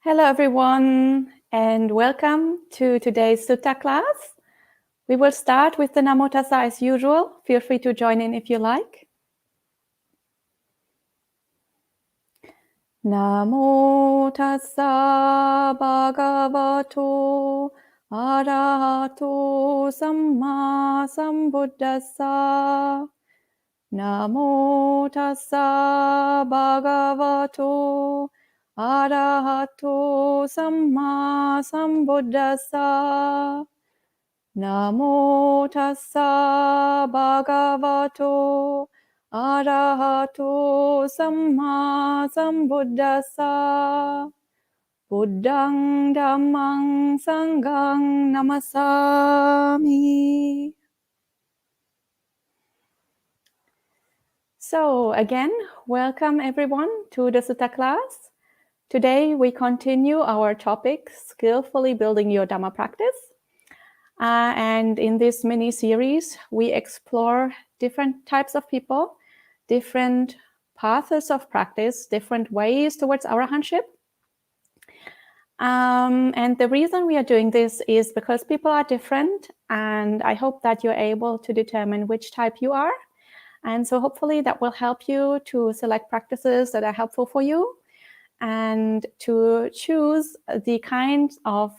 Hello everyone and welcome to today's Sutta class. We will start with the Namo Tassa as usual. Feel free to join in if you like. Namo Tassa Bhagavato Arahato Samma Sambuddhassa. Namo Tassa Bhagavato Arahato Samma Sambuddhassa. Namo Tassa Bhagavato Arahato Samma Sambuddhassa. Buddhang Dhammang Sanghang Namasami. So again, welcome everyone to the Sutta class. Today we continue our topic, Skillfully Building Your Dhamma Practice. And in this mini-series, we explore different types of people, different paths of practice, different ways towards arahantship. And the reason we are doing this is because people are different, and I hope that you're able to determine which type you are. And so hopefully that will help you to select practices that are helpful for you and to choose the kind of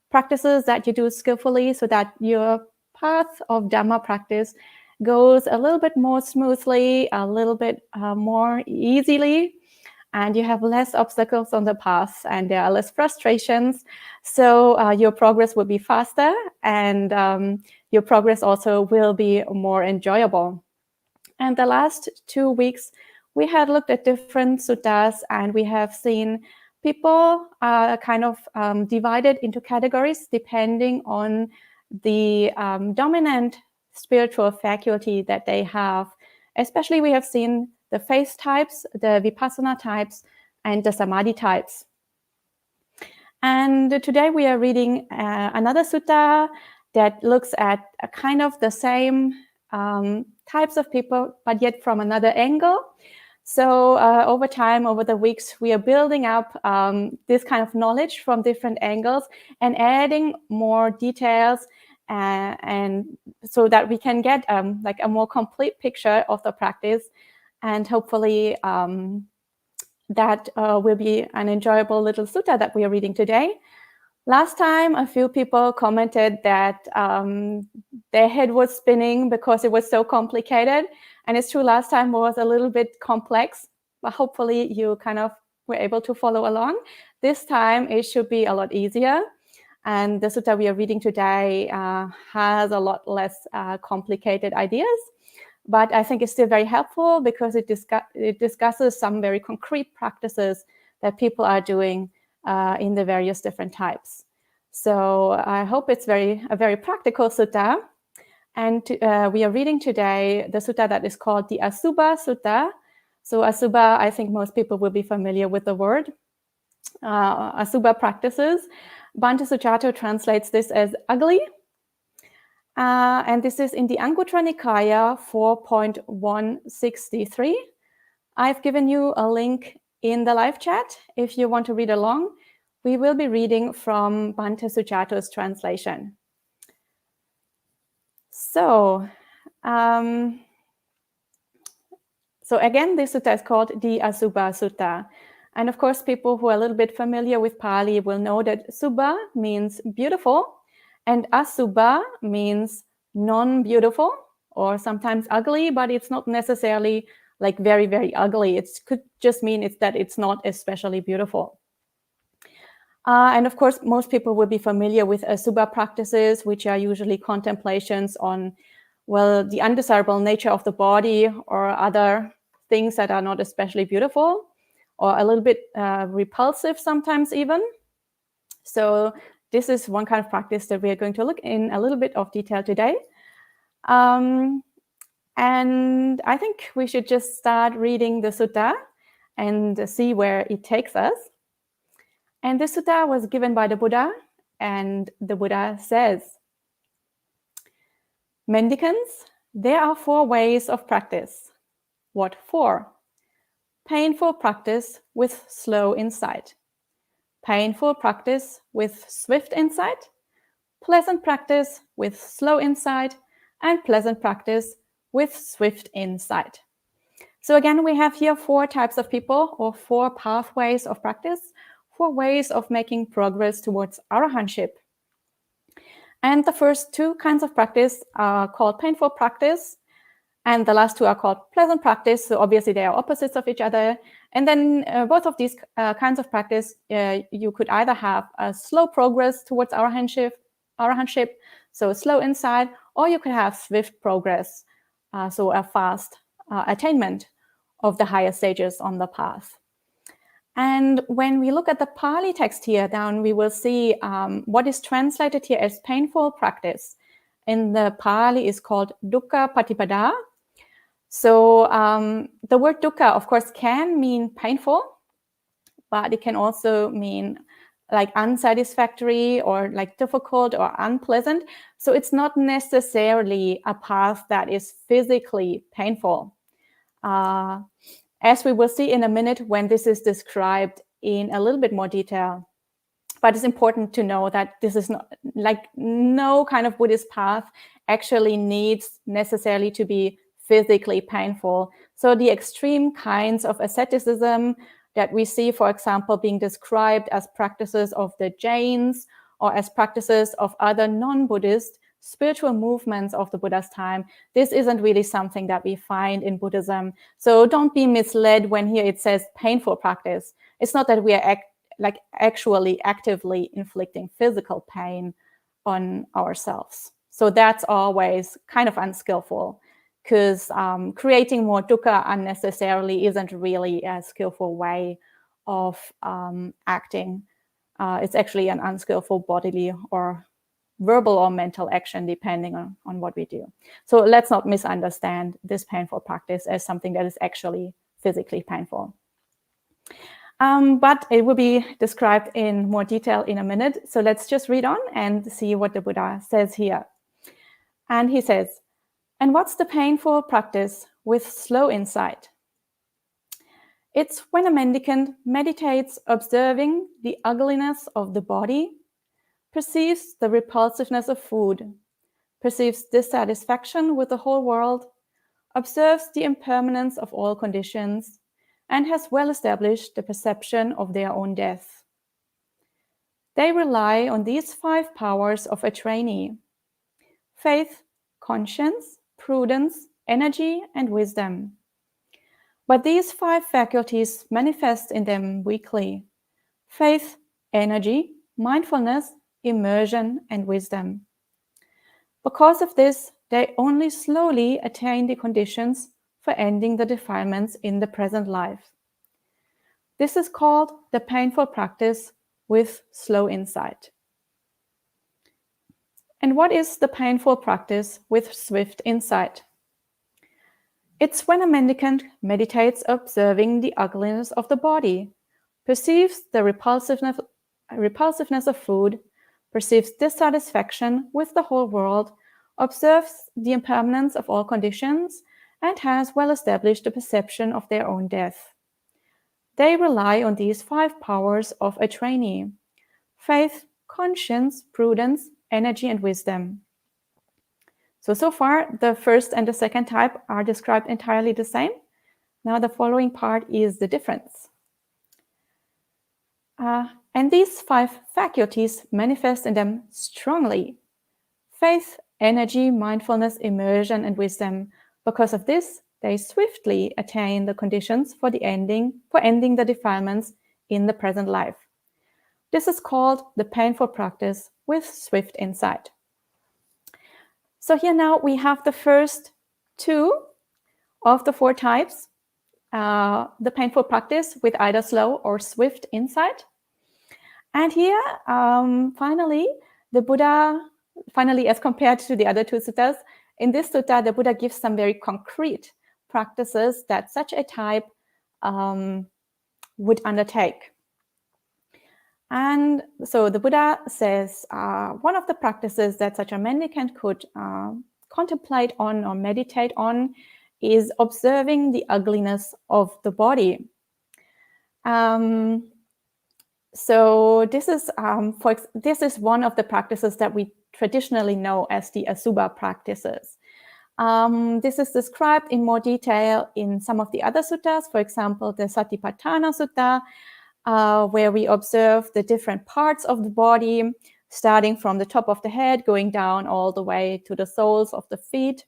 practices that you do skillfully so that your path of Dhamma practice goes a little bit more smoothly, a little bit more easily, and you have less obstacles on the path and there are less frustrations. So your progress will be faster and your progress also will be more enjoyable. And the last 2 weeks, we had looked at different suttas and we have seen people are kind of divided into categories depending on the dominant spiritual faculty that they have. Especially we have seen the faith types, the vipassana types, and the samadhi types. And today we are reading another sutta that looks at a kind of the same types of people, but yet from another angle. So over time, over the weeks, we are building up this kind of knowledge from different angles and adding more details and so that we can get like a more complete picture of the practice. And hopefully that will be an enjoyable little sutta that we are reading today. Last time, a few people commented that their head was spinning because it was so complicated. And it's true, last time was a little bit complex, but hopefully you kind of were able to follow along. This time, it should be a lot easier. And the sutta we are reading today has a lot less complicated ideas. But I think it's still very helpful because it discusses some very concrete practices that people are doing in the various different types. So I hope it's a very practical sutta. And we are reading today the sutta that is called the Asuba Sulta. So Asuba, I think most people will be familiar with the word. Asuba practices. Bhante Sujato translates this as ugly. And this is in the Anguttara Nikaya 4.163. I've given you a link in the live chat if you want to read along. We will be reading from Bhante Sujato's translation. So again, this sutta is called the Asuba Sutta. And of course, people who are a little bit familiar with Pali will know that Subha means beautiful and Asubha means non-beautiful or sometimes ugly, but it's not necessarily like very, very ugly. It could just mean that it's not especially beautiful. And of course, most people will be familiar with Asubha practices, which are usually contemplations on, well, the undesirable nature of the body or other things that are not especially beautiful or a little bit repulsive sometimes even. So this is one kind of practice that we are going to look in a little bit of detail today. And I think we should just start reading the sutta and see where it takes us. And this sutta was given by the Buddha, and the Buddha says, "Mendicants, there are 4 ways of practice." What 4? Painful practice with slow insight. painful practice with swift insight, pleasant practice with slow insight, and pleasant practice with swift insight. So again, we have here 4 types of people, or 4 pathways of practice, 4 ways of making progress towards arahantship. And the first 2 kinds of practice are called painful practice, and the last 2 are called pleasant practice. So obviously they are opposites of each other. And then both of these kinds of practice, you could either have a slow progress towards arahantship, so slow insight, or you could have swift progress, so a fast attainment of the higher stages on the path. And when we look at the Pali text here down, we will see what is translated here as painful practice. In the Pali is called dukkha patipada. So the word dukkha, of course, can mean painful, but it can also mean like unsatisfactory or like difficult or unpleasant. So it's not necessarily a path that is physically painful. As we will see in a minute when this is described in a little bit more detail. But it's important to know that this is not like no kind of Buddhist path actually needs necessarily to be physically painful. So the extreme kinds of asceticism that we see, for example, being described as practices of the Jains or as practices of other non-Buddhist spiritual movements of the Buddha's time, this isn't really something that we find in Buddhism. So don't be misled when here it says painful practice. It's not that we are actually actively inflicting physical pain on ourselves. So that's always kind of unskillful, because creating more dukkha unnecessarily isn't really a skillful way of acting. It's actually an unskillful bodily or verbal or mental action, depending on what we do. So let's not misunderstand this painful practice as something that is actually physically painful. But it will be described in more detail in a minute. So let's just read on and see what the Buddha says here. And he says, and what's the painful practice with slow insight? It's when a mendicant meditates observing the ugliness of the body, perceives the repulsiveness of food, perceives dissatisfaction with the whole world, observes the impermanence of all conditions, and has well established the perception of their own death. They rely on these 5 powers of a trainee: faith, conscience, prudence, energy, and wisdom. But these 5 faculties manifest in them weakly: faith, energy, mindfulness, immersion, and wisdom. Because of this, they only slowly attain the conditions for ending the defilements in the present life. This is called the painful practice with slow insight. And what is the painful practice with swift insight? It's when a mendicant meditates observing the ugliness of the body, perceives the repulsiveness of food, perceives dissatisfaction with the whole world, observes the impermanence of all conditions, and has well established the perception of their own death. They rely on these 5 powers of a trainee: faith, conscience, prudence, energy, and wisdom. So far, the first and the second type are described entirely the same. Now the following part is the difference. And these 5 faculties manifest in them strongly: faith, energy, mindfulness, immersion, and wisdom. Because of this, they swiftly attain the conditions for ending the defilements in the present life. This is called the painful practice with swift insight. So here now we have the first 2 of the 4 types, the painful practice with either slow or swift insight. And here, finally, the Buddha, as compared to the other 2 suttas, in this sutta, the Buddha gives some very concrete practices that such a type would undertake. And so the Buddha says one of the practices that such a mendicant could contemplate on or meditate on is observing the ugliness of the body. So this is this is one of the practices that we traditionally know as the Asuba practices. This is described in more detail in some of the other suttas, for example, the Satipatthana Sutta, where we observe the different parts of the body, starting from the top of the head, going down all the way to the soles of the feet.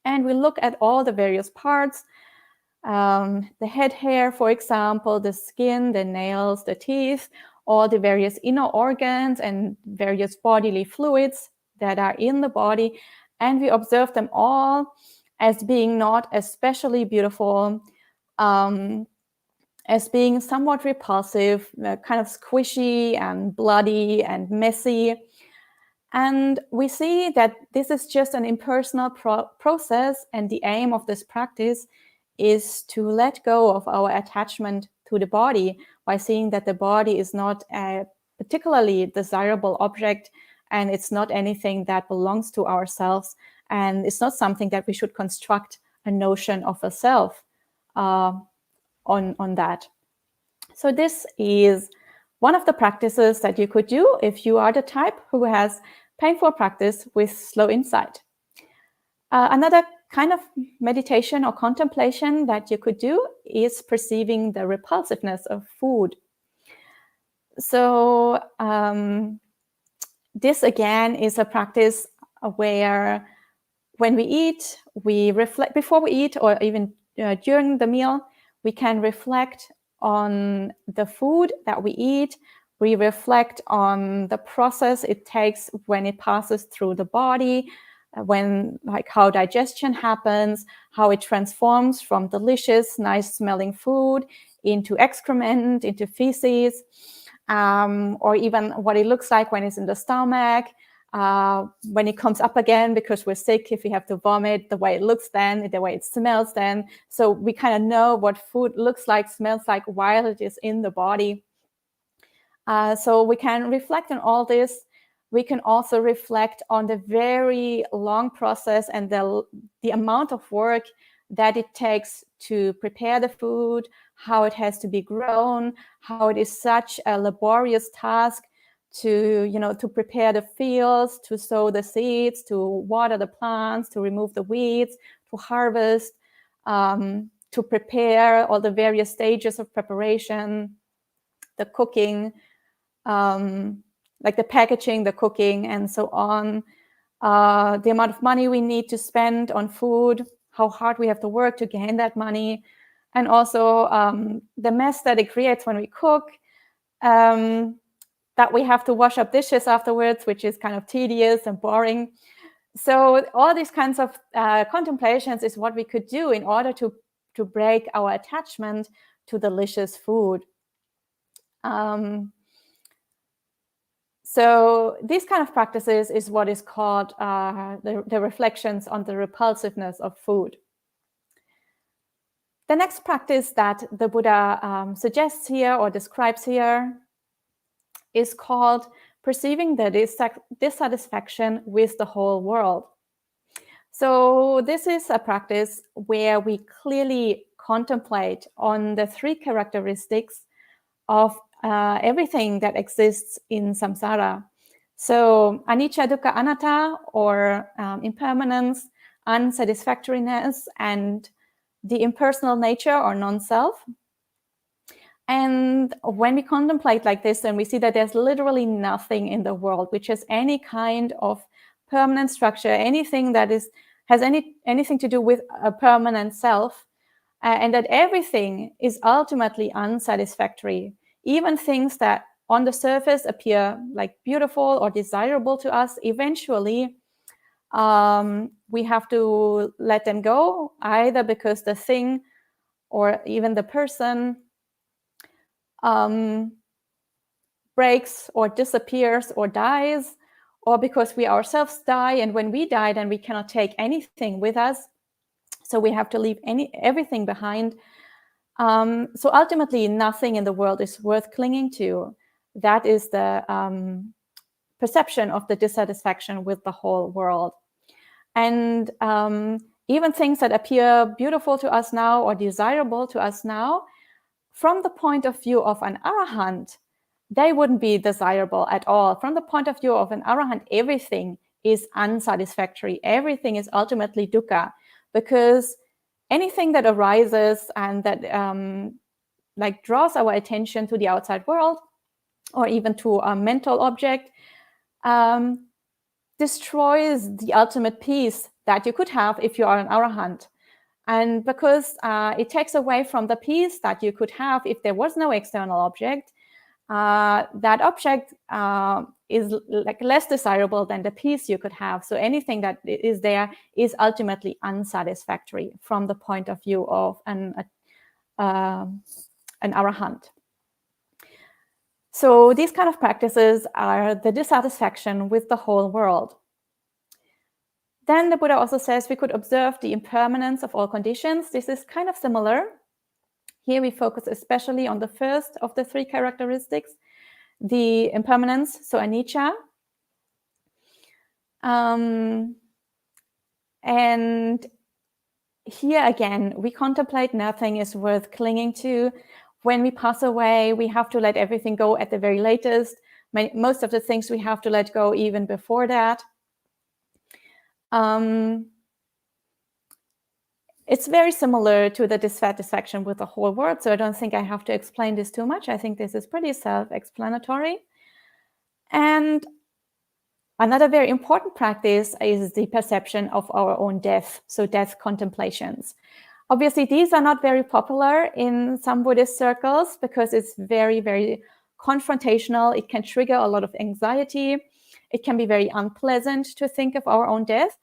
And we look at all the various parts, the head hair, for example, the skin, the nails, the teeth, all the various inner organs and various bodily fluids that are in the body. And we observe them all as being not especially beautiful, as being somewhat repulsive, kind of squishy and bloody and messy. And we see that this is just an impersonal process, and the aim of this practice is to let go of our attachment to the body by seeing that the body is not a particularly desirable object, and it's not anything that belongs to ourselves, and it's not something that we should construct a notion of a self on that. So this is one of the practices that you could do if you are the type who has painful practice with slow insight. Another kind of meditation or contemplation that you could do is perceiving the repulsiveness of food. So this again is a practice where when we eat, we reflect before we eat, or even during the meal, we can reflect on the food that we eat. We reflect on the process it takes when it passes through the body, when, like, how digestion happens, how it transforms from delicious, nice smelling food into excrement, into feces, or even what it looks like when it's in the stomach, when it comes up again because we're sick, if we have to vomit, the way it looks then, the way it smells then. So we kind of know what food looks like, smells like while it is in the body. So we can reflect on all this. We can also reflect on the very long process and the amount of work that it takes to prepare the food, how it has to be grown, how it is such a laborious task to prepare the fields, to sow the seeds, to water the plants, to remove the weeds, to harvest, to prepare all the various stages of preparation, the cooking, like the packaging, the cooking, and so on. The amount of money we need to spend on food, how hard we have to work to gain that money, and also the mess that it creates when we cook, that we have to wash up dishes afterwards, which is kind of tedious and boring. So all these kinds of contemplations is what we could do in order to break our attachment to delicious food. So these kind of practices is what is called the reflections on the repulsiveness of food. The next practice that the Buddha suggests here or describes here is called perceiving the dissatisfaction with the whole world. So this is a practice where we clearly contemplate on the three characteristics of everything that exists in samsara. So anicca, dukkha, anatta, or impermanence, unsatisfactoriness, and the impersonal nature or non-self. And when we contemplate like this, then we see that there's literally nothing in the world which has any kind of permanent structure, anything that has anything to do with a permanent self, and that everything is ultimately unsatisfactory. Even things that on the surface appear like beautiful or desirable to us, eventually we have to let them go, either because the thing or even the person breaks or disappears or dies, or because we ourselves die, and when we die, then we cannot take anything with us, so we have to leave everything behind. So ultimately, nothing in the world is worth clinging to. That is the perception of the dissatisfaction with the whole world. And even things that appear beautiful to us now or desirable to us now, from the point of view of an arahant, they wouldn't be desirable at all. From the point of view of an arahant, everything is unsatisfactory. Everything is ultimately dukkha, because anything that arises and that like draws our attention to the outside world, or even to a mental object, destroys the ultimate peace that you could have if you are an arahant. And because it takes away from the peace that you could have if there was no external object, that object is like less desirable than the peace you could have. So anything that is there is ultimately unsatisfactory from the point of view of an arahant. So these kind of practices are the dissatisfaction with the whole world. Then the Buddha also says we could observe the impermanence of all conditions. This is kind of similar. Here we focus especially on the first of the three characteristics, the impermanence, so anicca. And here again, we contemplate nothing is worth clinging to. When we pass away, we have to let everything go at the very latest. Most of the things we have to let go even before that. It's very similar to the dissatisfaction with the whole world, so I don't think I have to explain this too much. I think this is pretty self-explanatory. And another very important practice is the perception of our own death, so death contemplations. Obviously, these are not very popular in some Buddhist circles because it's very, very confrontational. It can trigger a lot of anxiety. It can be very unpleasant to think of our own death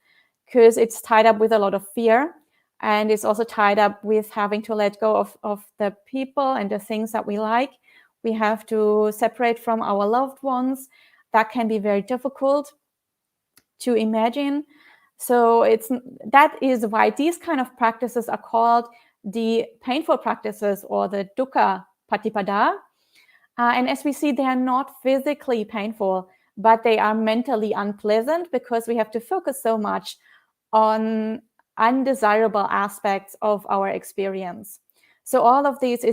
because it's tied up with a lot of fear. And it's also tied up with having to let go of the people and the things that we like. We have to separate from our loved ones. That can be very difficult to imagine. So that is why these kind of practices are called the painful practices, or the dukkha patipada. And as we see, they are not physically painful, but they are mentally unpleasant because we have to focus so much on undesirable aspects of our experience. So all of these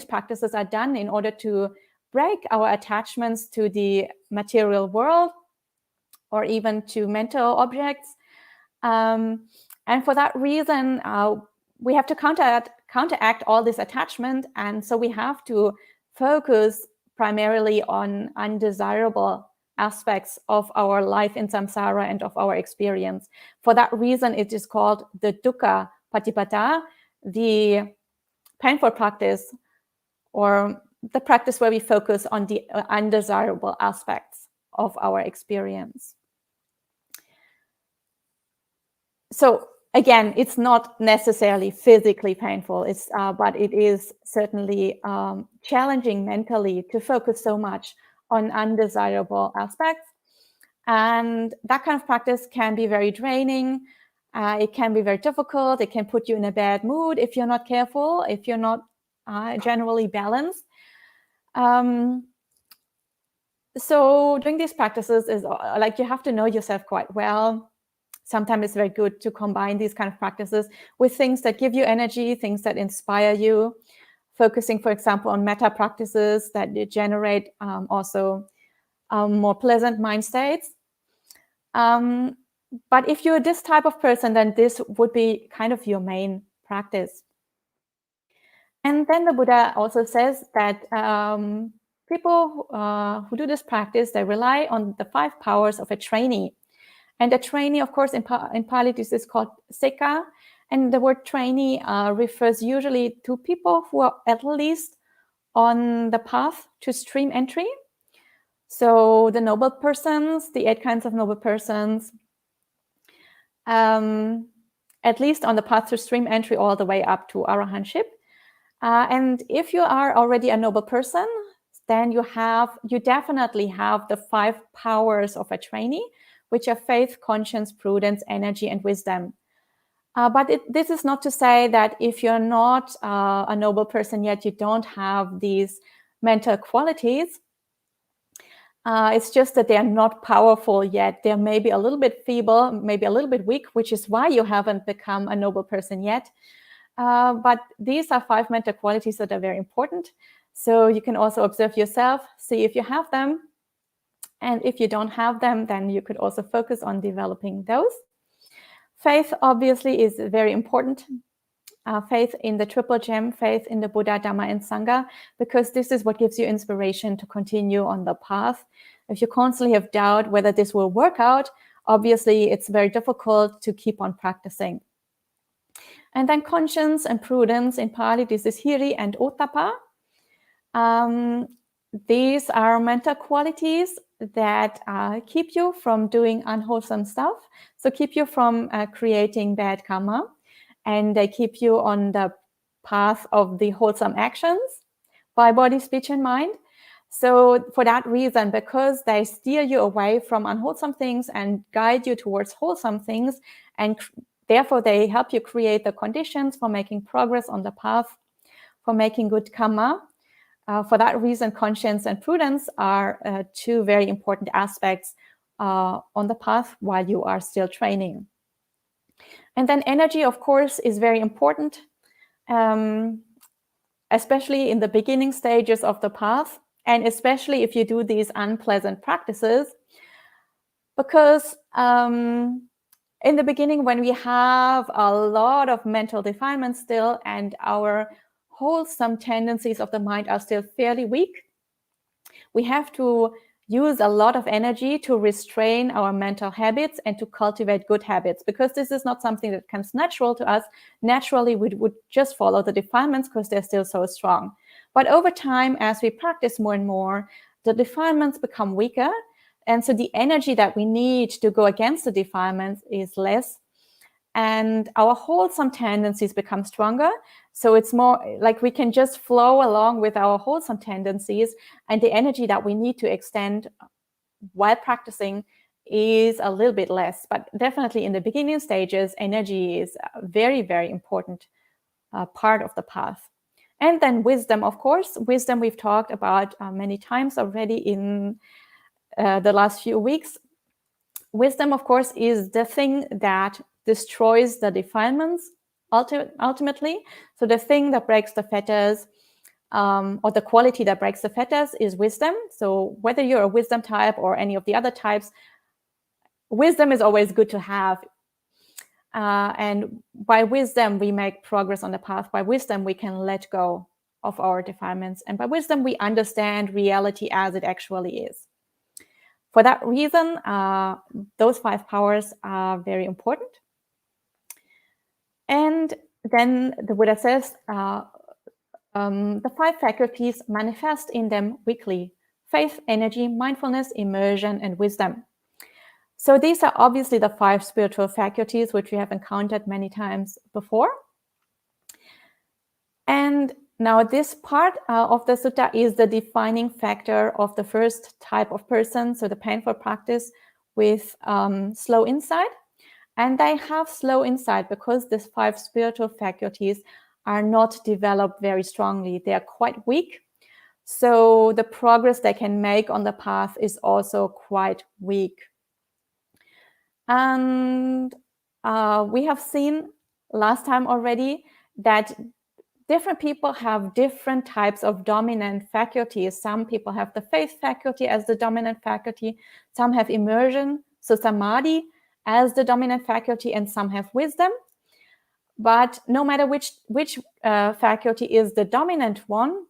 practices are done in order to break our attachments to the material world or even to mental objects. And for that reason, we have to counteract all this attachment. And so we have to focus primarily on undesirable aspects of our life in samsara and of our experience. For that reason, it is called the dukkha patipada, the painful practice, or the practice where we focus on the undesirable aspects of our experience. So again, it's not necessarily physically painful, but it is certainly challenging mentally to focus so much on undesirable aspects. And that kind of practice can be very draining. It can be very difficult. It can put you in a bad mood if you're not careful, if you're not generally balanced. So doing these practices is like you have to know yourself quite well. Sometimes it's very good to combine these kind of practices with things that give you energy, things that inspire you. Focusing, for example, on metta practices that generate also more pleasant mind states. But if you're this type of person, then this would be kind of your main practice. And then the Buddha also says that people who do this practice, they rely on the 5 powers of a trainee. And a trainee, of course, in Pali, this is called seka. And the word trainee refers usually to people who are at least on the path to stream entry. So the noble persons, the 8 kinds of noble persons, at least on the path to stream entry all the way up to arahantship. And if you are already a noble person, then you definitely have the 5 powers of a trainee, which are faith, conscience, prudence, energy, and wisdom. But this is not to say that if you're not a noble person yet, you don't have these mental qualities. It's just that they're not powerful yet. They're maybe a little bit feeble, maybe a little bit weak, which is why you haven't become a noble person yet. But these are 5 mental qualities that are very important. So you can also observe yourself, see if you have them. And if you don't have them, then you could also focus on developing those. Faith, obviously, is very important. Faith in the Triple Gem, faith in the Buddha, Dhamma, and Sangha, because this is what gives you inspiration to continue on the path. If you constantly have doubt whether this will work out, obviously it's very difficult to keep on practicing. And then conscience and prudence, in Pali, this is hiri and ottappa. These are mental qualities that keep you from doing unwholesome stuff, so keep you from creating bad karma, and they keep you on the path of the wholesome actions by body, speech, and mind. So for that reason, because they steer you away from unwholesome things and guide you towards wholesome things, and therefore they help you create the conditions for making progress on the path, for making good karma. For that reason, conscience and prudence are 2 very important aspects on the path while you are still training. And then energy, of course, is very important, especially in the beginning stages of the path, and especially if you do these unpleasant practices, because in the beginning, when we have a lot of mental defilements still and our wholesome tendencies of the mind are still fairly weak, we have to use a lot of energy to restrain our mental habits and to cultivate good habits, because this is not something that comes natural to us. Naturally, we would just follow the defilements because they're still so strong. But over time, as we practice more and more, the defilements become weaker. And so the energy that we need to go against the defilements is less. And our wholesome tendencies become stronger. So it's more like we can just flow along with our wholesome tendencies, and the energy that we need to extend while practicing is a little bit less. But definitely in the beginning stages, energy is a very, very important part of the path. And then wisdom, of course. Wisdom we've talked about many times already in the last few weeks. Wisdom, of course, is the thing that destroys the defilements ultimately. So the thing that breaks the fetters, or the quality that breaks the fetters, is wisdom. So whether you're a wisdom type or any of the other types, wisdom is always good to have. And by wisdom, we make progress on the path. By wisdom, we can let go of our defilements. And by wisdom, we understand reality as it actually is. For that reason, those 5 powers are very important. And then the Buddha says, the 5 faculties manifest in them weekly: faith, energy, mindfulness, immersion, and wisdom. So these are obviously the 5 spiritual faculties which we have encountered many times before. And now this part of the sutta is the defining factor of the first type of person, so the painful practice with slow insight. And they have slow insight because these 5 spiritual faculties are not developed very strongly. They are quite weak. So the progress they can make on the path is also quite weak. And we have seen last time already that different people have different types of dominant faculties. Some people have the faith faculty as the dominant faculty. Some have immersion, so samadhi, as the dominant faculty, and some have wisdom. But no matter which faculty is the dominant one,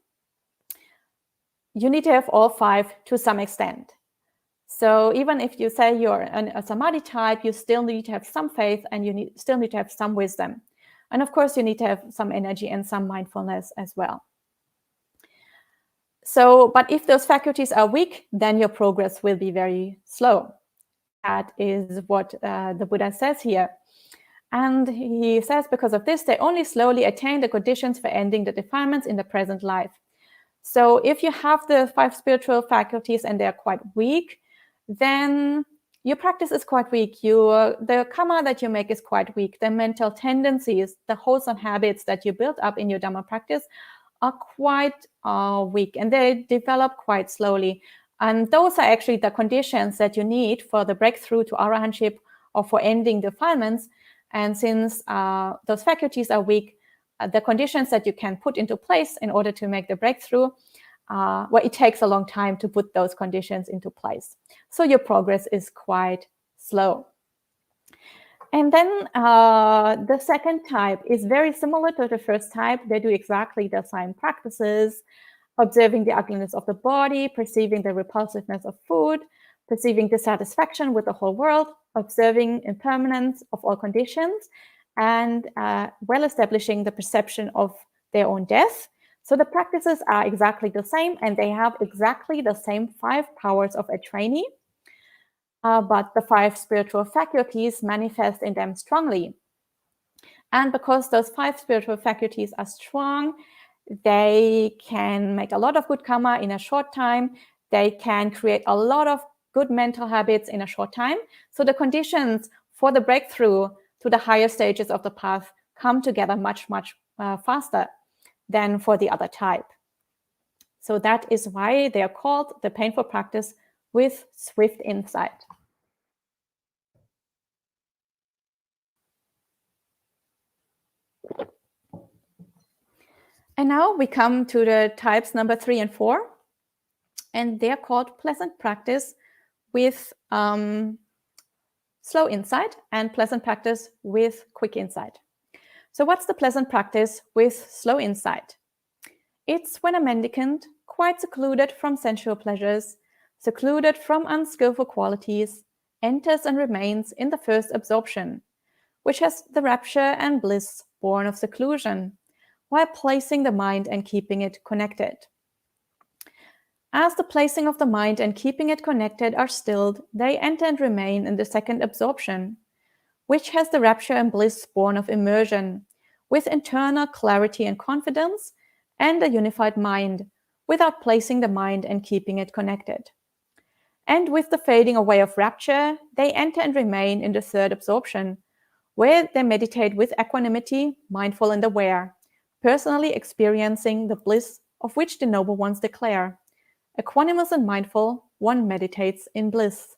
you need to have all 5 to some extent. So even if you say you're a samadhi type, you still need to have some faith, and you still need to have some wisdom. And of course, you need to have some energy and some mindfulness as well. So, but if those faculties are weak, then your progress will be very slow. That is what the Buddha says here. And he says, because of this, they only slowly attain the conditions for ending the defilements in the present life. So if you have the 5 spiritual faculties and they're quite weak, then your practice is quite weak. The karma that you make is quite weak. The mental tendencies, the wholesome habits that you build up in your Dhamma practice are quite weak, and they develop quite slowly. And those are actually the conditions that you need for the breakthrough to arahantship or for ending defilements. And since those faculties are weak, the conditions that you can put into place in order to make the breakthrough, well, it takes a long time to put those conditions into place. So your progress is quite slow. And then the second type is very similar to the first type. They do exactly the same practices, observing the ugliness of the body, perceiving the repulsiveness of food, perceiving dissatisfaction with the whole world, observing impermanence of all conditions, and well establishing the perception of their own death. So the practices are exactly the same, and they have exactly the same 5 powers of a trainee, but the 5 spiritual faculties manifest in them strongly. And because those 5 spiritual faculties are strong, they can make a lot of good karma in a short time. They can create a lot of good mental habits in a short time. So the conditions for the breakthrough to the higher stages of the path come together much faster than for the other type. So that is why they are called the painful practice with swift insight. And now we come to the types number 3 and 4, and they're called pleasant practice with slow insight and pleasant practice with quick insight. So what's the pleasant practice with slow insight? It's when a mendicant, quite secluded from sensual pleasures, secluded from unskillful qualities, enters and remains in the first absorption, which has the rapture and bliss born of seclusion, while placing the mind and keeping it connected. As the placing of the mind and keeping it connected are stilled, they enter and remain in the second absorption, which has the rapture and bliss born of immersion, with internal clarity and confidence, and a unified mind, without placing the mind and keeping it connected. And with the fading away of rapture, they enter and remain in the third absorption, where they meditate with equanimity, mindful and aware, personally experiencing the bliss of which the noble ones declare. Equanimous and mindful, one meditates in bliss.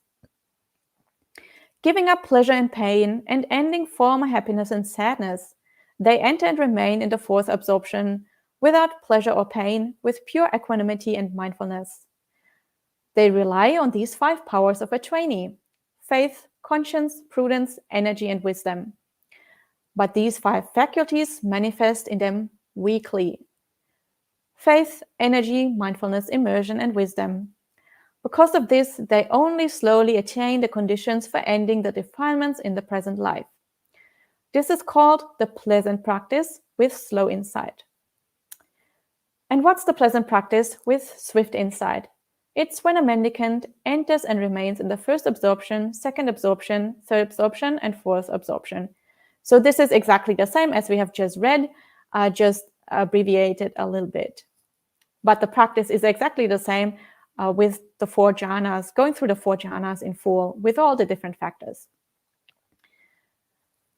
Giving up pleasure and pain and ending former happiness and sadness, they enter and remain in the fourth absorption, without pleasure or pain, with pure equanimity and mindfulness. They rely on these 5 powers of a trainee: faith, conscience, prudence, energy, and wisdom. But these 5 faculties manifest in them weakly: faith, energy, mindfulness, immersion, and wisdom. Because of this, they only slowly attain the conditions for ending the defilements in the present life. This is called the pleasant practice with slow insight. And what's the pleasant practice with swift insight? It's when a mendicant enters and remains in the first absorption, second absorption, third absorption, and fourth absorption. So this is exactly the same as we have just read, just abbreviated a little bit. But the practice is exactly the same with the 4 jhanas, going through the 4 jhanas in full with all the different factors.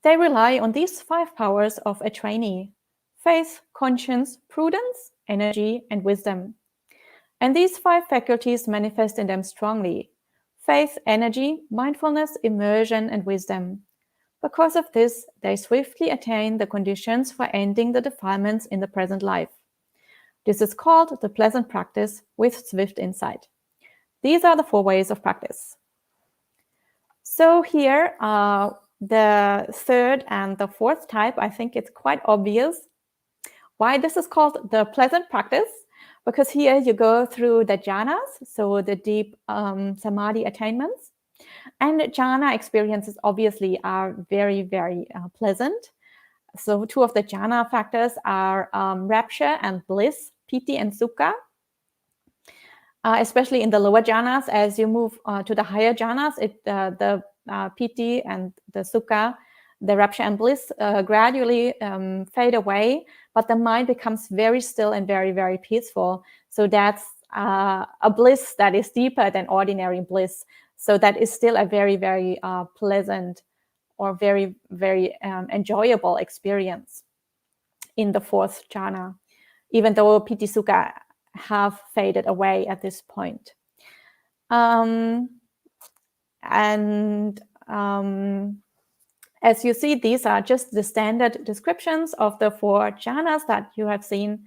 They rely on these 5 powers of a trainee: faith, conscience, prudence, energy, and wisdom. And these 5 faculties manifest in them strongly: faith, energy, mindfulness, immersion, and wisdom. Because of this, they swiftly attain the conditions for ending the defilements in the present life. This is called the pleasant practice with swift insight. These are the 4 ways of practice. So here, the third and the fourth type, I think it's quite obvious why this is called the pleasant practice, because here you go through the jhanas, so the deep samadhi attainments. And jhana experiences obviously are very pleasant. So 2 of the jhana factors are rapture and bliss, piti and sukha. Especially in the lower jhanas, as you move to the higher jhanas, the piti and the sukha, the rapture and bliss gradually fade away, but the mind becomes very still and very peaceful. So that's a bliss that is deeper than ordinary bliss. So that is still a very pleasant or very enjoyable experience in the 4th jhana, even though piti sukha have faded away at this point. And As you see, these are just the standard descriptions of the 4 jhanas that you have seen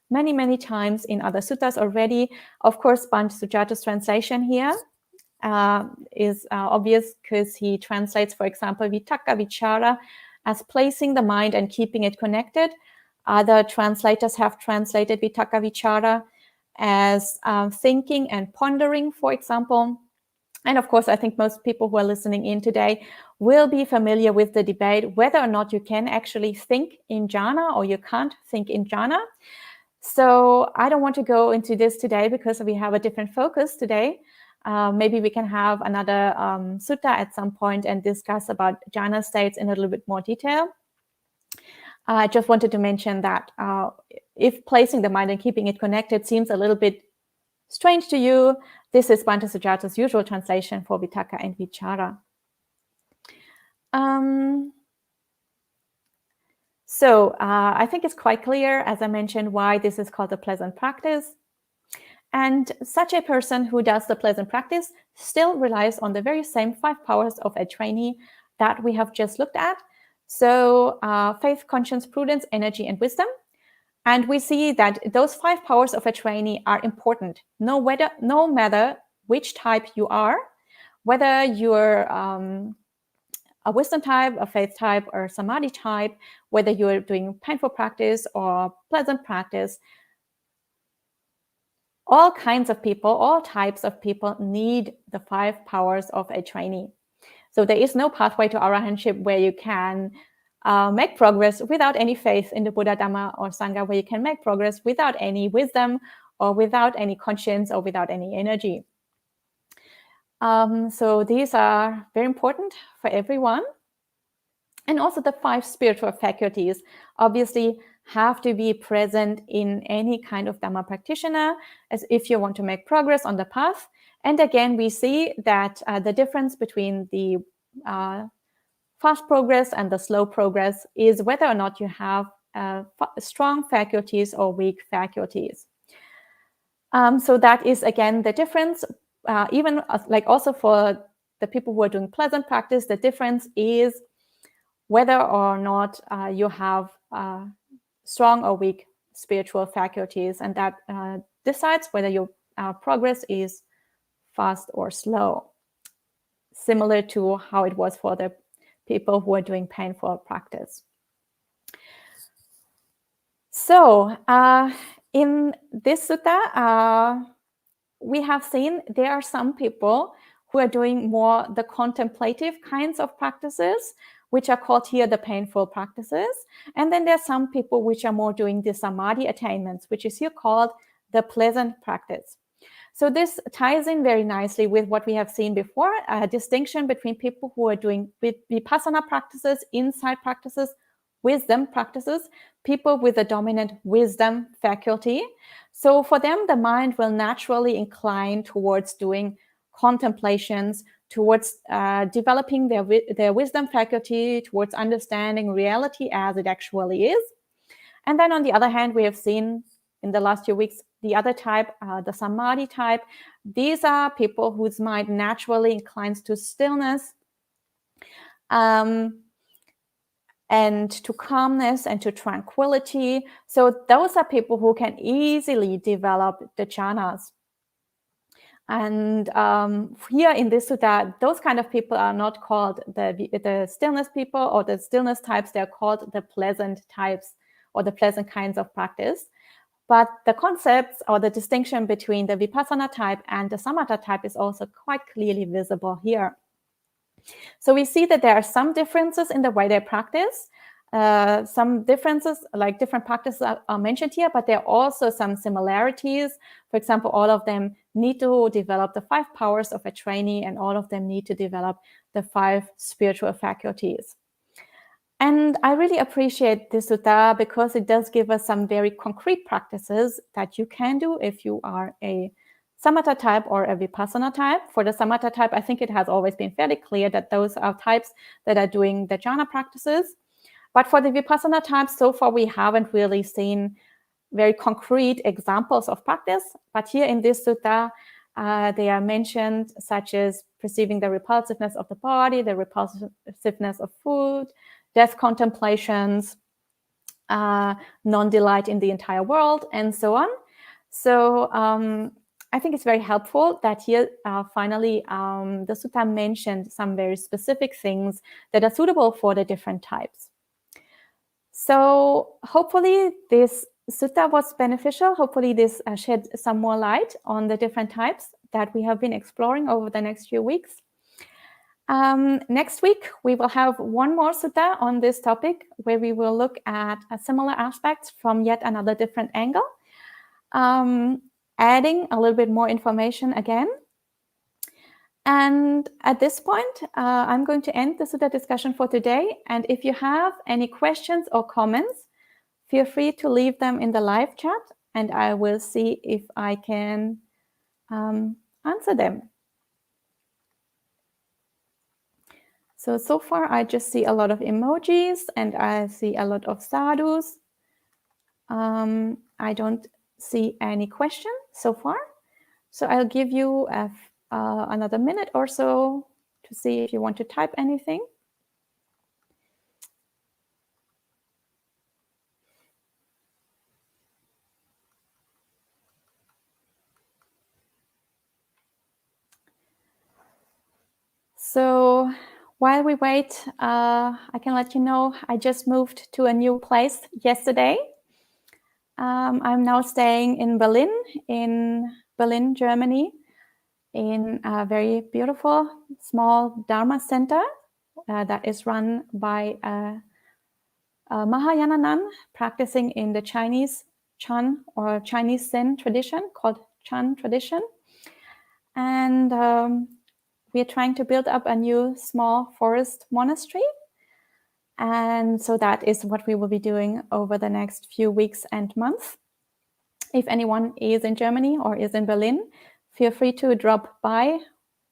many, many times in other suttas already. Of course, Bhante Sujata's translation here is obvious because he translates, for example, Vitakka Vichara as placing the mind and keeping it connected. Other translators have translated Vitakka Vichara as thinking and pondering, for example. And of course, I think most people who are listening in today will be familiar with the debate whether or not you can actually think in jhana or you can't think in jhana. So I don't want to go into this today because we have a different focus today. Maybe we can have another sutta at some point and discuss about jhana states in a little bit more detail. I just wanted to mention that if placing the mind and keeping it connected seems a little bit strange to you, this is Bhante Sujata's usual translation for Vitakka and Vichara. So I think it's quite clear, as I mentioned, why this is called a pleasant practice. And such a person who does the pleasant practice still relies on the very same 5 powers of a trainee that we have just looked at. So faith, conscience, prudence, energy, and wisdom. And we see that those 5 powers of a trainee are important, no matter which type you are, whether you're a wisdom type, a faith type, or samadhi type, whether you're doing painful practice or pleasant practice. All kinds of people, all types of people need the 5 powers of a trainee. So there is no pathway to arahantship where you can make progress without any faith in the Buddha, Dhamma, or Sangha, where you can make progress without any wisdom or without any conscience or without any energy. So these are very important for everyone. And also the 5 spiritual faculties obviously have to be present in any kind of Dhamma practitioner as if you want to make progress on the path. And again, we see that the difference between the fast progress and the slow progress is whether or not you have strong faculties or weak faculties. So that is again the difference. Even like also for the people who are doing pleasant practice, the difference is whether or not you have strong or weak spiritual faculties, and that decides whether your progress is fast or slow, similar to how it was for the people who are doing painful practice. So in this sutta, we have seen there are some people who are doing more the contemplative kinds of practices, which are called here the painful practices. And then there are some people which are more doing the samadhi attainments, which is here called the pleasant practice. So this ties in very nicely with what we have seen before, a distinction between people who are doing vipassana practices, insight practices, wisdom practices, people with a dominant wisdom faculty. So for them, the mind will naturally incline towards doing contemplations, towards developing their wisdom faculty, towards understanding reality as it actually is. And then on the other hand, we have seen in the last few weeks, the other type, the samadhi type. These are people whose mind naturally inclines to stillness and to calmness and to tranquility. So those are people who can easily develop the jhanas. And here in this sutta, those kind of people are not called the stillness people or the stillness types. They're called the pleasant types or the pleasant kinds of practice. But the concepts or the distinction between the vipassana type and the samatha type is also quite clearly visible here. So we see that there are some differences in the way they practice. Some differences, like different practices are mentioned here, but there are also some similarities. For example, all of them need to develop the 5 powers of a trainee, and all of them need to develop the 5 spiritual faculties. And I really appreciate this sutta because it does give us some very concrete practices that you can do if you are a samatha type or a vipassana type. For the samatha type, I think it has always been fairly clear that those are types that are doing the jhana practices. But for the vipassana types, so far we haven't really seen very concrete examples of practice. But here in this sutta, they are mentioned, such as perceiving the repulsiveness of the body, the repulsiveness of food, death contemplations, non-delight in the entire world, and so on. So I think it's very helpful that here finally the sutta mentioned some very specific things that are suitable for the different types. So hopefully this sutta was beneficial. Hopefully this shed some more light on the different types that we have been exploring over the next few weeks. Next week, we will have one more sutta on this topic where we will look at similar aspects from yet another different angle, adding a little bit more information again. And at this point, I'm going to end the sutta discussion for today. And if you have any questions or comments, feel free to leave them in the live chat, and I will see if I can answer them. So far, I just see a lot of emojis, and I see a lot of sadhus. I don't see any questions so far. So I'll give you another minute or so to see if you want to type anything. So while we wait, I can let you know I just moved to a new place yesterday. I'm now staying in Berlin, Germany, in a very beautiful small Dharma center that is run by a Mahayana nun practicing in the Chinese Chan or Chinese Zen tradition called Chan tradition. And we are trying to build up a new small forest monastery. And so that is what we will be doing over the next few weeks and months. If anyone is in Germany or is in Berlin, feel free to drop by.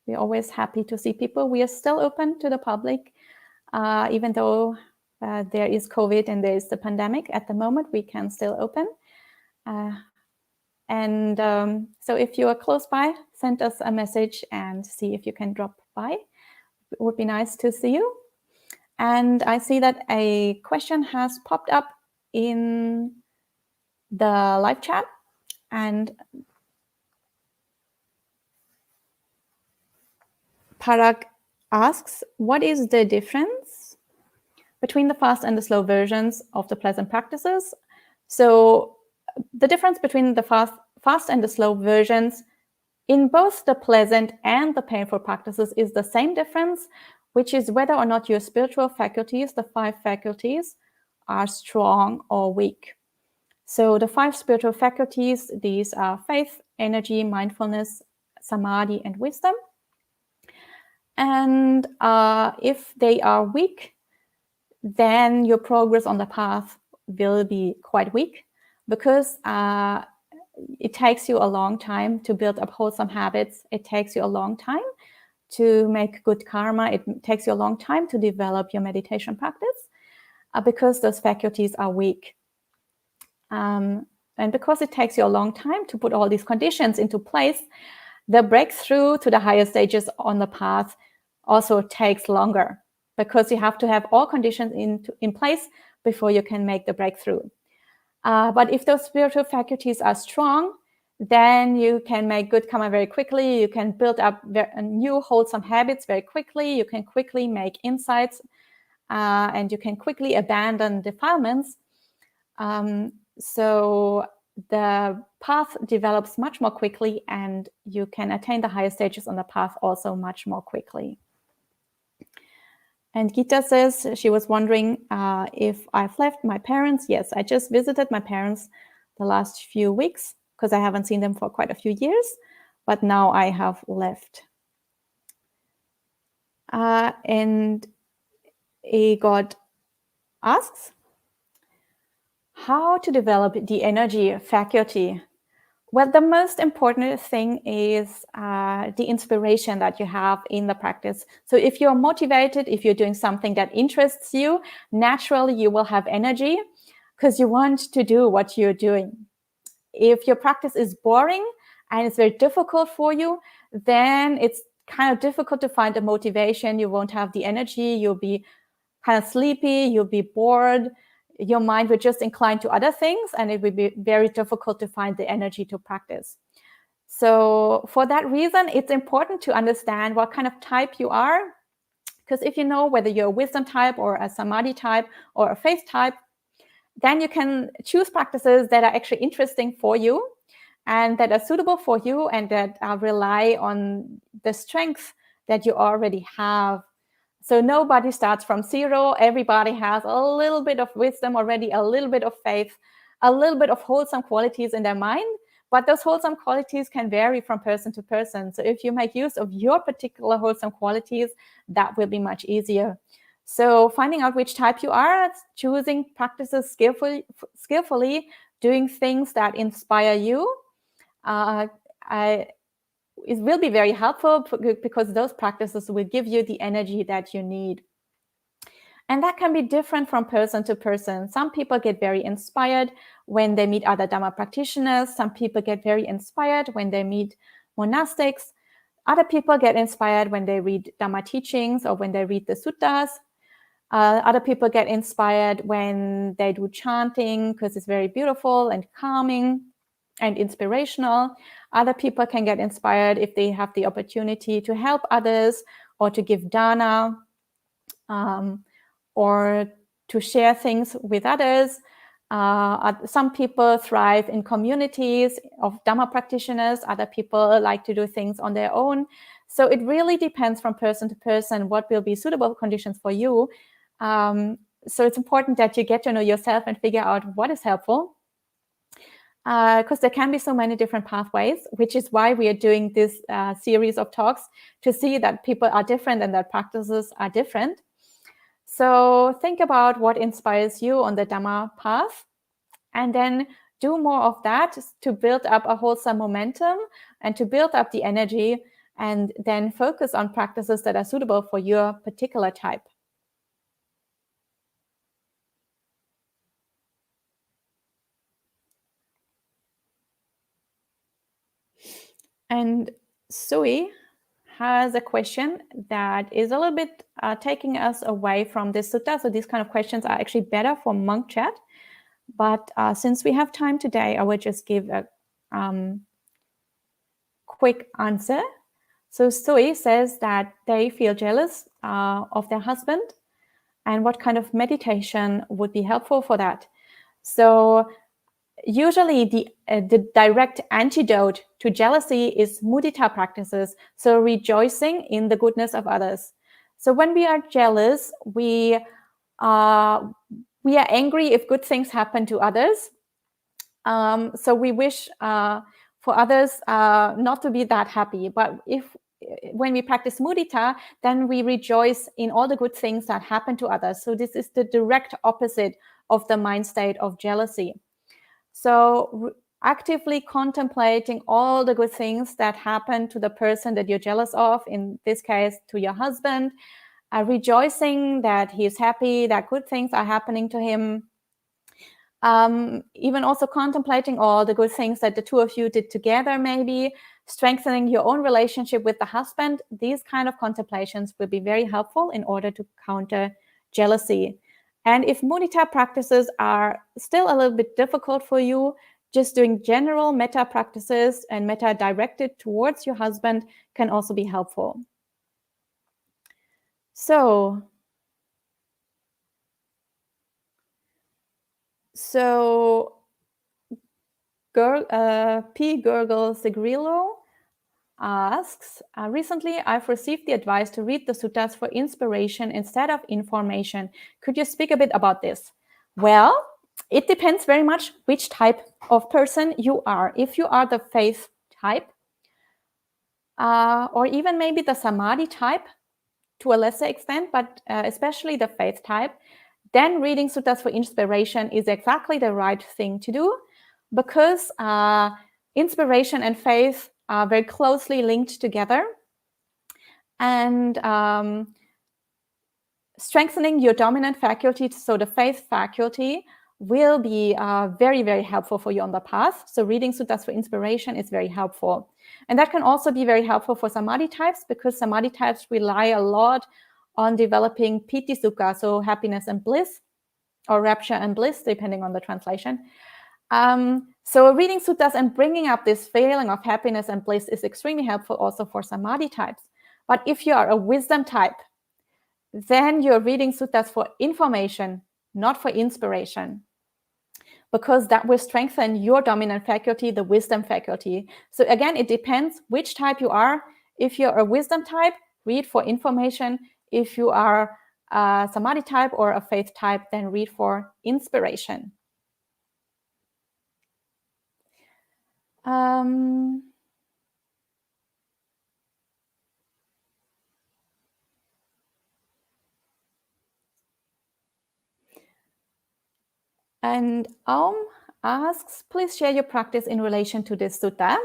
We're always happy to see people. We are still open to the public, even though there is COVID and there is the pandemic at the moment, we can still open. So if you are close by, send us a message and see if you can drop by. It would be nice to see you. And I see that a question has popped up in the live chat. And Parag asks, what is the difference between the fast and the slow versions of the pleasant practices? So the difference between the fast and the slow versions in both the pleasant and the painful practices is the same difference, which is whether or not your spiritual faculties, the 5 faculties, are strong or weak. So the 5 spiritual faculties, these are faith, energy, mindfulness, samadhi, and wisdom. And if they are weak, then your progress on the path will be quite weak, because it takes you a long time to build up wholesome habits. It takes you a long time to make good karma. It takes you a long time to develop your meditation practice because those faculties are weak. And because it takes you a long time to put all these conditions into place, the breakthrough to the higher stages on the path also takes longer, because you have to have all conditions in place before you can make the breakthrough. But if those spiritual faculties are strong, then you can make good karma very quickly. You can build up new wholesome habits very quickly. You can quickly make insights, and you can quickly abandon defilements. So the path develops much more quickly, and you can attain the higher stages on the path also much more quickly. And Gita says she was wondering if I've left my parents. Yes, I just visited my parents the last few weeks because I haven't seen them for quite a few years, but now I have left. And a God asks, how to develop the energy faculty? Well, the most important thing is the inspiration that you have in the practice. So if you're motivated, if you're doing something that interests you, naturally you will have energy because you want to do what you're doing. If your practice is boring and it's very difficult for you, then it's kind of difficult to find the motivation. You won't have the energy. You'll be kind of sleepy. You'll be bored. Your mind will just incline to other things, and it will be very difficult to find the energy to practice. So for that reason, it's important to understand what kind of type you are. Because if you know whether you're a wisdom type or a samadhi type or a faith type, then you can choose practices that are actually interesting for you and that are suitable for you and that rely on the strength that you already have. So nobody starts from zero. Everybody has a little bit of wisdom already, a little bit of faith, a little bit of wholesome qualities in their mind. But those wholesome qualities can vary from person to person. So if you make use of your particular wholesome qualities, that will be much easier. So finding out which type you are, choosing practices skillfully, doing things that inspire you, it will be very helpful because those practices will give you the energy that you need. And that can be different from person to person. Some people get very inspired when they meet other Dhamma practitioners. Some people get very inspired when they meet monastics. Other people get inspired when they read Dhamma teachings or when they read the suttas. Other people get inspired when they do chanting because it's very beautiful and calming and inspirational. Other people can get inspired if they have the opportunity to help others or to give dana. Or to share things with others. Some people thrive in communities of Dhamma practitioners. Other people like to do things on their own. So it really depends from person to person what will be suitable conditions for you. So it's important that you get to know yourself and figure out what is helpful. Because there can be so many different pathways, which is why we are doing this series of talks to see that people are different and that practices are different. So think about what inspires you on the Dhamma path, and then do more of that to build up a wholesome momentum and to build up the energy, and then focus on practices that are suitable for your particular type. And Sui has a question that is a little bit taking us away from this sutta. So these kind of questions are actually better for monk chat. But since we have time today, I will just give a quick answer. So Sui says that they feel jealous of their husband, and what kind of meditation would be helpful for that. So usually the direct antidote to jealousy is mudita practices, so rejoicing in the goodness of others. So when we are jealous, we are angry if good things happen to others. So we wish for others not to be that happy. But when we practice mudita, then we rejoice in all the good things that happen to others. So this is the direct opposite of the mind state of jealousy. So actively contemplating all the good things that happen to the person that you're jealous of, in this case, to your husband, rejoicing that he's happy, that good things are happening to him. Even also contemplating all the good things that the two of you did together, maybe strengthening your own relationship with the husband. These kind of contemplations will be very helpful in order to counter jealousy. And if mudita practices are still a little bit difficult for you, just doing general metta practices and metta directed towards your husband can also be helpful. So P. Gurgle Sigrillo asks, recently I've received the advice to read the suttas for inspiration instead of information. Could you speak a bit about this? Well, it depends very much which type of person you are. If you are the faith type, or even maybe the samadhi type to a lesser extent, but especially the faith type, then reading suttas for inspiration is exactly the right thing to do, because inspiration and faith are very closely linked together. And strengthening your dominant faculty, so the faith faculty, will be very, very helpful for you on the path. So reading suttas for inspiration is very helpful. And that can also be very helpful for samadhi types, because samadhi types rely a lot on developing piti sukha, so happiness and bliss, or rapture and bliss, depending on the translation. So reading suttas and bringing up this feeling of happiness and bliss is extremely helpful also for samadhi types. But if you are a wisdom type, then you're reading suttas for information, not for inspiration, because that will strengthen your dominant faculty, the wisdom faculty. So again, it depends which type you are. If you're a wisdom type, read for information. If you are a samadhi type or a faith type, then read for inspiration. And Aum asks, please share your practice in relation to this sutta.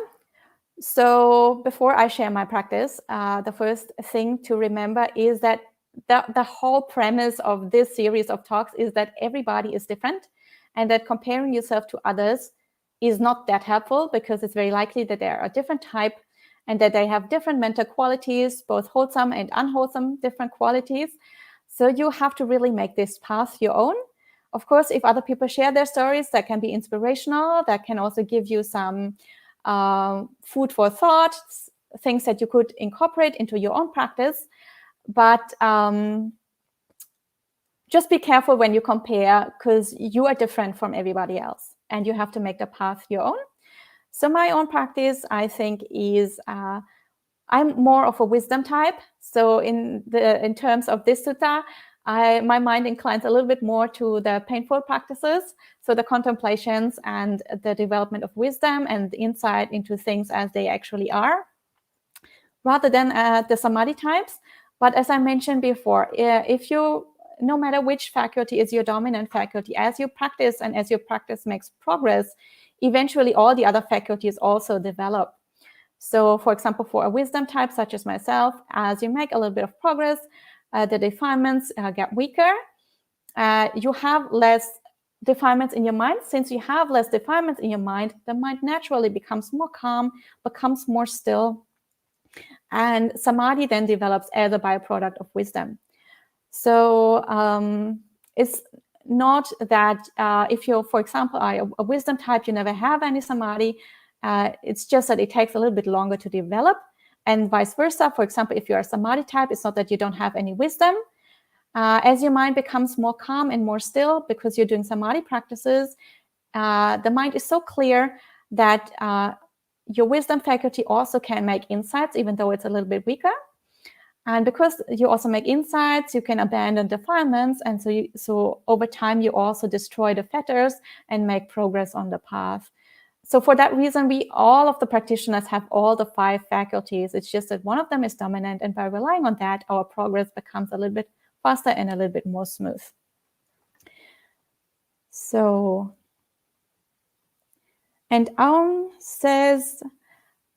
So before I share my practice, the first thing to remember is that the whole premise of this series of talks is that everybody is different, and that comparing yourself to others is not that helpful, because it's very likely that they are a different type and that they have different mental qualities, both wholesome and unwholesome different qualities. So you have to really make this path your own. Of course, if other people share their stories, that can be inspirational. That can also give you some food for thought, things that you could incorporate into your own practice. But just be careful when you compare, because you are different from everybody else and you have to make the path your own. So my own practice, I think, is I'm more of a wisdom type. So in terms of this sutta, my mind inclines a little bit more to the painful practices, so the contemplations and the development of wisdom and the insight into things as they actually are, rather than the samadhi types. But as I mentioned before, if you, no matter which faculty is your dominant faculty, as you practice and as your practice makes progress, eventually all the other faculties also develop. So for example, for a wisdom type such as myself, as you make a little bit of progress, the defilements get weaker. You have less defilements in your mind. Since you have less defilements in your mind, the mind naturally becomes more calm, becomes more still. And samadhi then develops as a byproduct of wisdom. So it's not that if you're, for example, are a wisdom type, you never have any samadhi. It's just that it takes a little bit longer to develop. And vice versa. For example, if you're a samadhi type, it's not that you don't have any wisdom. As your mind becomes more calm and more still because you're doing samadhi practices, the mind is so clear that your wisdom faculty also can make insights, even though it's a little bit weaker. And because you also make insights, you can abandon defilements. And so over time, you also destroy the fetters and make progress on the path. So for that reason, all of the practitioners have all the 5 faculties. It's just that one of them is dominant. And by relying on that, our progress becomes a little bit faster and a little bit more smooth. So, and Aum says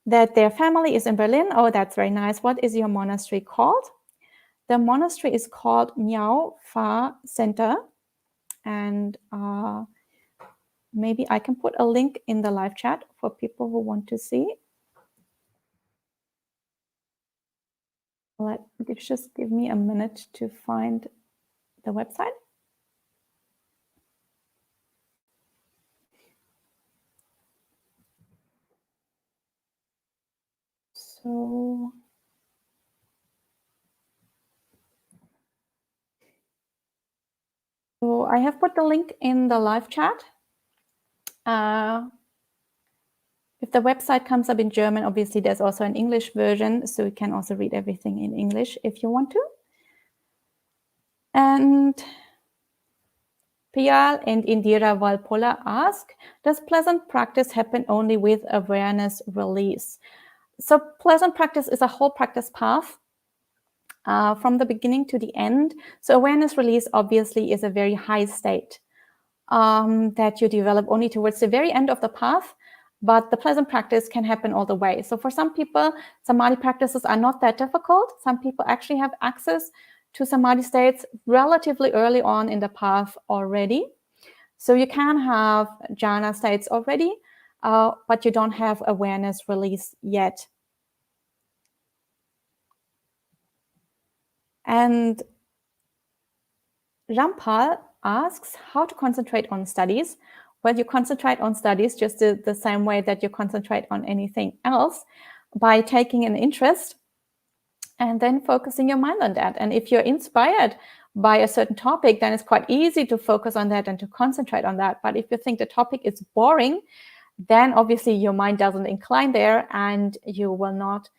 that their family is in Berlin. Oh, that's very nice. What is your monastery called? The monastery is called Miao Fa Center. And maybe I can put a link in the live chat for people who want to see. Just give me a minute to find the website. So I have put the link in the live chat. If the website comes up in German, obviously there's also an English version, so you can also read everything in English if you want to. And Piyal and Indira Valpola ask, does pleasant practice happen only with awareness release? So pleasant practice is a whole practice path from the beginning to the end. So awareness release obviously is a very high state that you develop only towards the very end of the path. But the pleasant practice can happen all the way. So for some people, samadhi practices are not that difficult. Some people actually have access to samadhi states relatively early on in the path already. So you can have jhana states already, but you don't have awareness release yet. And Rampal asks how to concentrate on studies. Well, you concentrate on studies just the same way that you concentrate on anything else, by taking an interest and then focusing your mind on that. And if you're inspired by a certain topic, then it's quite easy to focus on that and to concentrate on that. But if you think the topic is boring, then obviously your mind doesn't incline there and you will not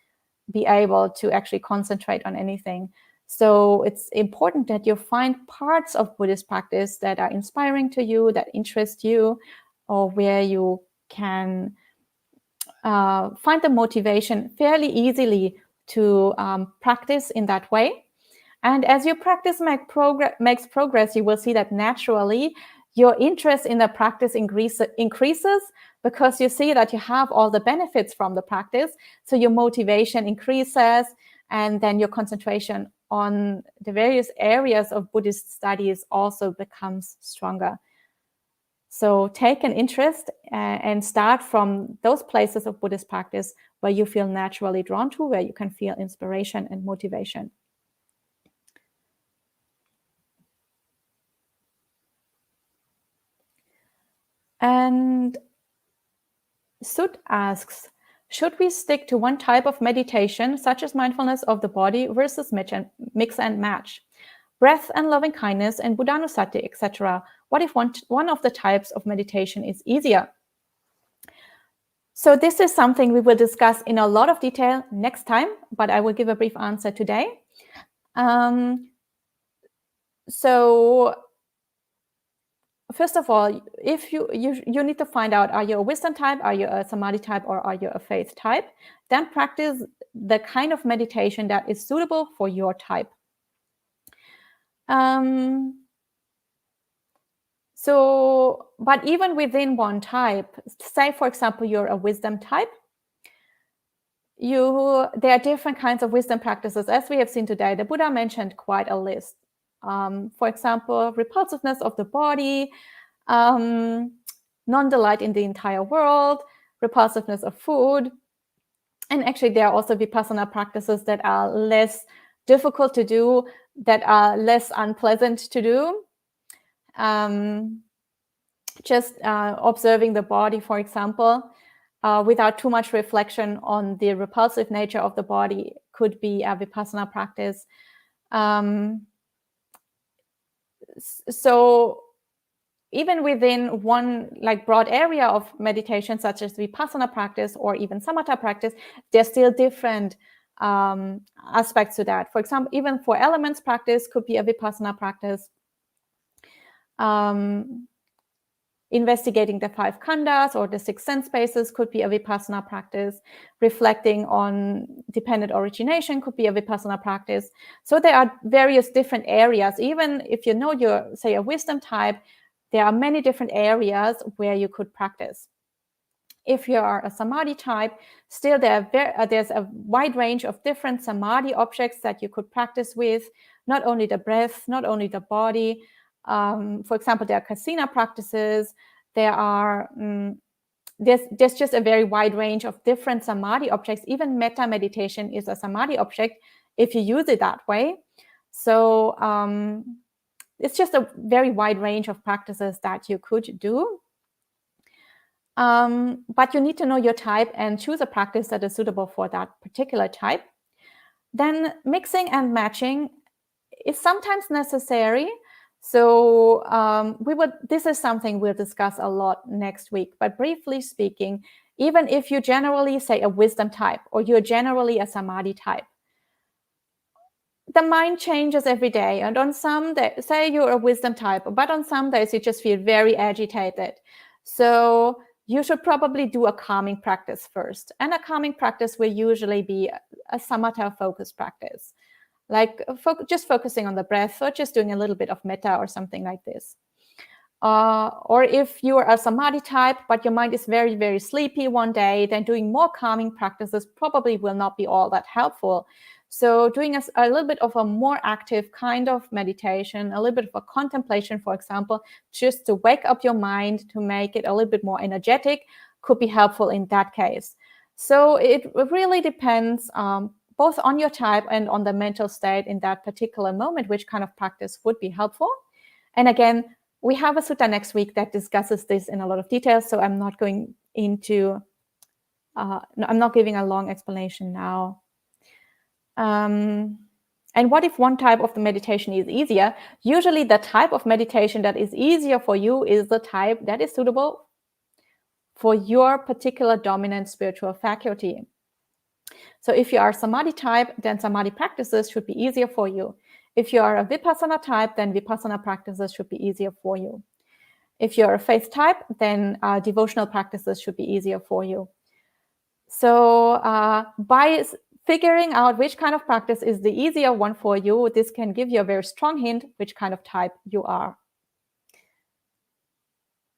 be able to actually concentrate on anything. So it's important that you find parts of Buddhist practice that are inspiring to you, that interest you, or where you can find the motivation fairly easily to practice in that way. And as your practice makes progress, you will see that naturally your interest in the practice increases, because you see that you have all the benefits from the practice. So your motivation increases, and then your concentration on the various areas of Buddhist studies also becomes stronger. So take an interest and start from those places of Buddhist practice where you feel naturally drawn to, where you can feel inspiration and motivation. And Sut asks, should we stick to one type of meditation, such as mindfulness of the body, versus mix and match? Breath and loving kindness and Buddhanussati, etc. What if one of the types of meditation is easier? So this is something we will discuss in a lot of detail next time, but I will give a brief answer today. So first of all, if you need to find out, are you a wisdom type, are you a samadhi type, or are you a faith type? Then practice the kind of meditation that is suitable for your type. But even within one type, say for example, you're a wisdom type, there are different kinds of wisdom practices. As we have seen today, the Buddha mentioned quite a list. For example, repulsiveness of the body, non-delight in the entire world, repulsiveness of food. And actually, there are also vipassana practices that are less difficult to do, that are less unpleasant to do. Just observing the body, for example, without too much reflection on the repulsive nature of the body could be a vipassana practice. So even within one broad area of meditation, such as vipassana practice or even samatha practice, there's still different aspects to that. For example, even for elements practice could be a vipassana practice. Investigating the 5 khandhas or the 6 sense spaces could be a vipassana practice. Reflecting on dependent origination could be a vipassana practice. So there are various different areas. Even if you know you're, say, a wisdom type, there are many different areas where you could practice. If you are a samadhi type, still there's a wide range of different samadhi objects that you could practice with, not only the breath, not only the body. For example, there are kasina practices. There's just a very wide range of different samadhi objects. Even metta meditation is a samadhi object if you use it that way. So it's just a very wide range of practices that you could do. But you need to know your type and choose a practice that is suitable for that particular type. Then mixing and matching is sometimes necessary. So this is something we'll discuss a lot next week. But briefly speaking, even if you generally say a wisdom type or you're generally a samadhi type, the mind changes every day. And on some days, say you're a wisdom type, but on some days you just feel very agitated. So you should probably do a calming practice first. And a calming practice will usually be a samatha focused practice. Just focusing on the breath, or just doing a little bit of metta or something like this. Or if you are a samadhi type, but your mind is very, very sleepy one day, then doing more calming practices probably will not be all that helpful. So doing a little bit of a more active kind of meditation, a little bit of a contemplation, for example, just to wake up your mind, to make it a little bit more energetic, could be helpful in that case. So it really depends both on your type and on the mental state in that particular moment, which kind of practice would be helpful. And again, we have a sutta next week that discusses this in a lot of detail, so I'm not going into, I'm not giving a long explanation now. And what if one type of the meditation is easier? Usually the type of meditation that is easier for you is the type that is suitable for your particular dominant spiritual faculty. So if you are a samadhi type, then samadhi practices should be easier for you. If you are a vipassana type, then vipassana practices should be easier for you. If you're a faith type, then devotional practices should be easier for you. So by figuring out which kind of practice is the easier one for you, this can give you a very strong hint which kind of type you are.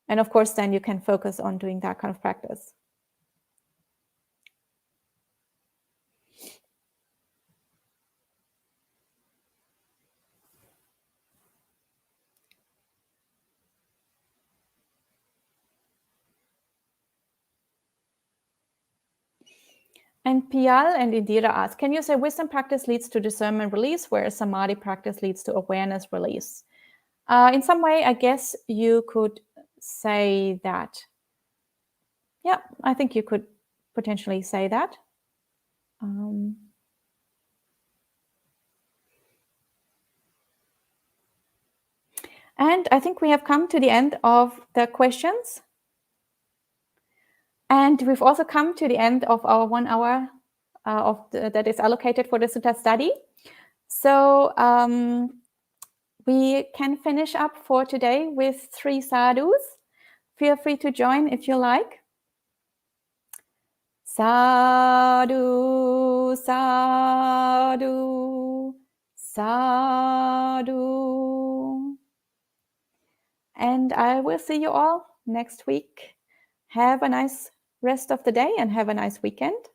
And of course, then you can focus on doing that kind of practice. And Pial and Indira ask, can you say wisdom practice leads to discernment release, whereas samadhi practice leads to awareness release? In some way, I guess you could say that. Yeah, I think you could potentially say that. And I think we have come to the end of the questions. And we've also come to the end of our 1 hour that is allocated for the Sutta study. So we can finish up for today with 3 sadhus. Feel free to join if you like. Sadhu, sadhu, sadhu. And I will see you all next week. Have a nice rest of the day and have a nice weekend.